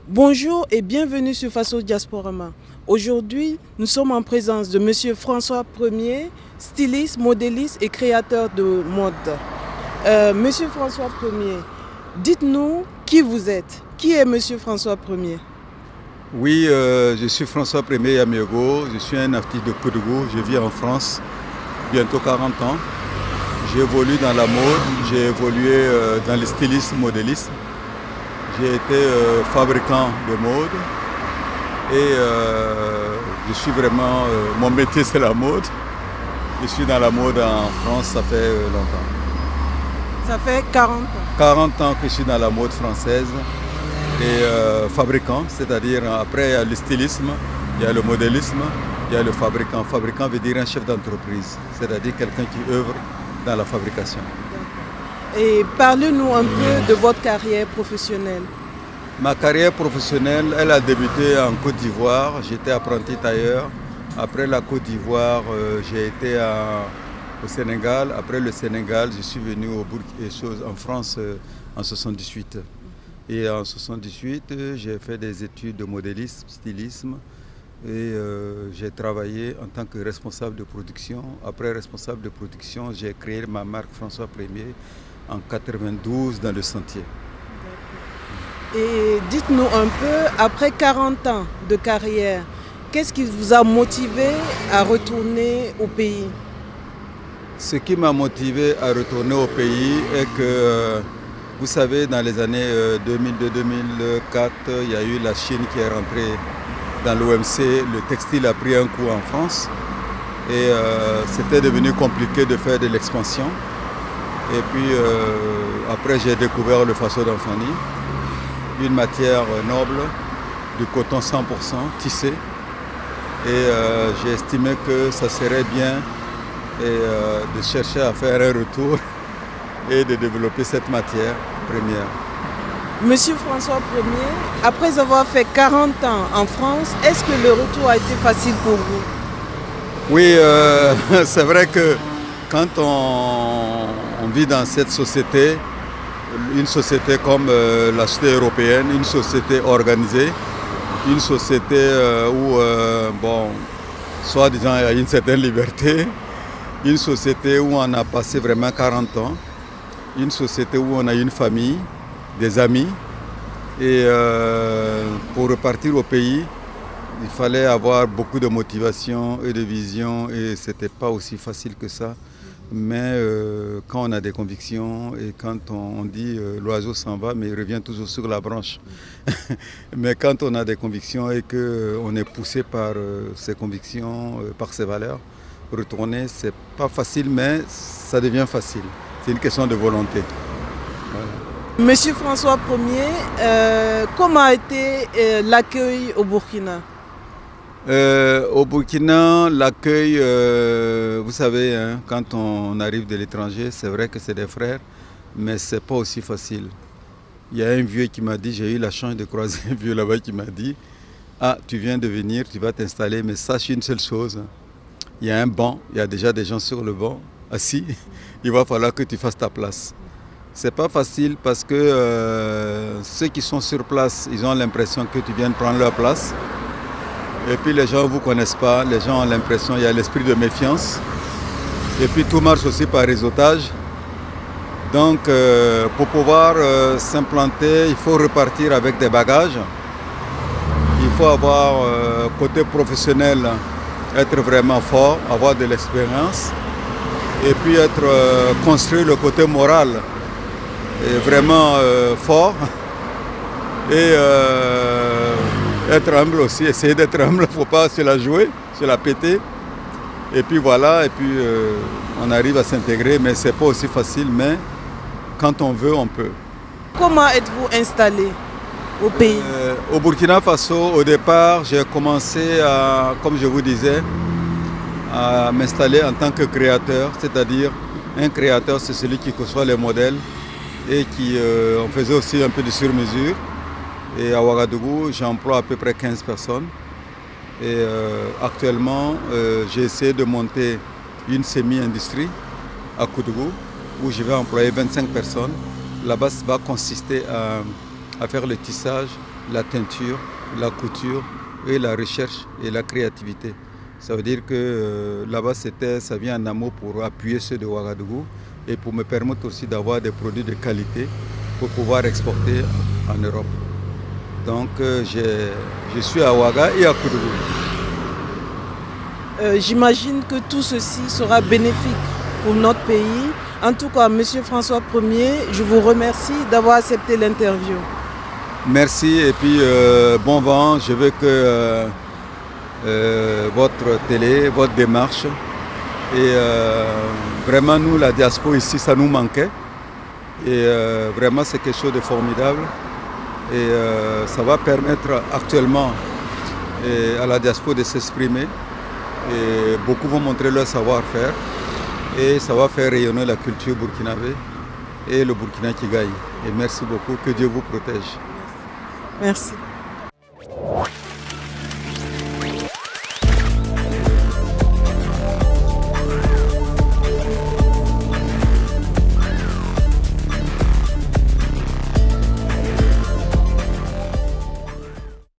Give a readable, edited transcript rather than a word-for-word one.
Bonjour et bienvenue sur Faso Diasporama. Aujourd'hui, nous sommes en présence de Monsieur François Ier, styliste, modéliste et créateur de mode. Monsieur François Ier, dites-nous qui vous êtes. Qui est Monsieur François Ier? Oui, je suis François Ier Yamiego, je suis un artiste de Koudougou, je vis en France, bientôt 40 ans. J'ai évolué dans la mode, j'ai évolué dans le stylisme, modélisme. J'ai été fabricant de mode et je suis vraiment, mon métier c'est la mode. Je suis dans la mode en France, ça fait longtemps. Ça fait 40 ans. 40 ans que je suis dans la mode française et fabricant, c'est-à-dire après il y a le stylisme, il y a le modélisme, il y a le fabricant. Fabricant veut dire un chef d'entreprise, c'est-à-dire quelqu'un qui œuvre dans la fabrication. Et parlez-nous un peu de votre carrière professionnelle. Ma carrière professionnelle, elle a débuté en Côte d'Ivoire. J'étais apprenti tailleur. Après la Côte d'Ivoire, j'ai été au Sénégal. Après le Sénégal, je suis venu en France en 78. Et en 78, j'ai fait des études de modélisme, stylisme. Et j'ai travaillé en tant que responsable de production. Après responsable de production, j'ai créé ma marque François Ier en 92 dans le Sentier. Et dites-nous un peu, après 40 ans de carrière, qu'est-ce qui vous a motivé à retourner au pays? Ce qui m'a motivé à retourner au pays est que, vous savez, dans les années 2002-2004, il y a eu la Chine qui est rentrée dans l'OMC. Le textile a pris un coup en France et c'était devenu compliqué de faire de l'expansion. Et puis après j'ai découvert le faso d'Anfani, une matière noble, du coton 100% tissé. Et j'ai estimé que ça serait bien de chercher à faire un retour et de développer cette matière première. Monsieur François Ier, après avoir fait 40 ans en France, est-ce que le retour a été facile pour vous? Oui, c'est vrai que quand on vit dans cette société, une société comme la société européenne, une société organisée, une société où, soi-disant, il y a une certaine liberté, une société où on a passé vraiment 40 ans, une société où on a une famille, des amis, et pour repartir au pays, il fallait avoir beaucoup de motivation et de vision et ce n'était pas aussi facile que ça. Mais quand on a des convictions et quand on dit l'oiseau s'en va mais il revient toujours sur la branche. Mais quand on a des convictions et qu'on est poussé par ses convictions, par ses valeurs, retourner c'est pas facile mais ça devient facile. C'est une question de volonté. Voilà. Monsieur François Ier, comment a été l'accueil au Burkina? Au Burkina, l'accueil, vous savez, hein, quand on arrive de l'étranger, c'est vrai que c'est des frères, mais c'est pas aussi facile. Il y a un vieux qui m'a dit, j'ai eu la chance de croiser un vieux là-bas qui m'a dit, ah, tu viens de venir, tu vas t'installer, mais sache une seule chose, il y a un banc, il y a déjà des gens sur le banc, assis, il va falloir que tu fasses ta place. C'est pas facile parce que ceux qui sont sur place, ils ont l'impression que tu viens de prendre leur place. Et puis les gens ne vous connaissent pas, les gens ont l'impression qu'il y a l'esprit de méfiance. Et puis tout marche aussi par réseautage. Donc pour pouvoir s'implanter, il faut repartir avec des bagages. Il faut avoir côté professionnel, être vraiment fort, avoir de l'expérience. Et puis construire le côté moral, et vraiment fort. Et être humble aussi, essayer d'être humble, il ne faut pas se la jouer, se la péter. Et puis voilà, et puis on arrive à s'intégrer, mais ce n'est pas aussi facile, mais quand on veut, on peut. Comment êtes-vous installé au pays? Au Burkina Faso, au départ, j'ai commencé à, comme je vous disais, à m'installer en tant que créateur, c'est-à-dire un créateur, c'est celui qui conçoit les modèles et qui on faisait aussi un peu de sur-mesure. Et à Ouagadougou, j'emploie à peu près 15 personnes. Et actuellement, j'ai essayé de monter une semi-industrie à Koudougou où je vais employer 25 personnes. Là-bas, ça va consister à faire le tissage la teinture, la couture et la recherche et la créativité. Ça veut dire que là-bas, ça vient en amont pour appuyer ceux de Ouagadougou et pour me permettre aussi d'avoir des produits de qualité pour pouvoir exporter en Europe. Donc je suis à Ouaga et à Koudougou. J'imagine que tout ceci sera bénéfique pour notre pays. En tout cas, Monsieur François Ier, je vous remercie d'avoir accepté l'interview. Merci et puis bon vent. Je veux que votre télé, votre démarche et vraiment nous, la diaspora ici, ça nous manquait. Et vraiment c'est quelque chose de formidable. Et ça va permettre actuellement à la diaspora de s'exprimer. Et beaucoup vont montrer leur savoir-faire. Et ça va faire rayonner la culture burkinabé et le Burkina qui gagne. Et merci beaucoup, que Dieu vous protège. Merci.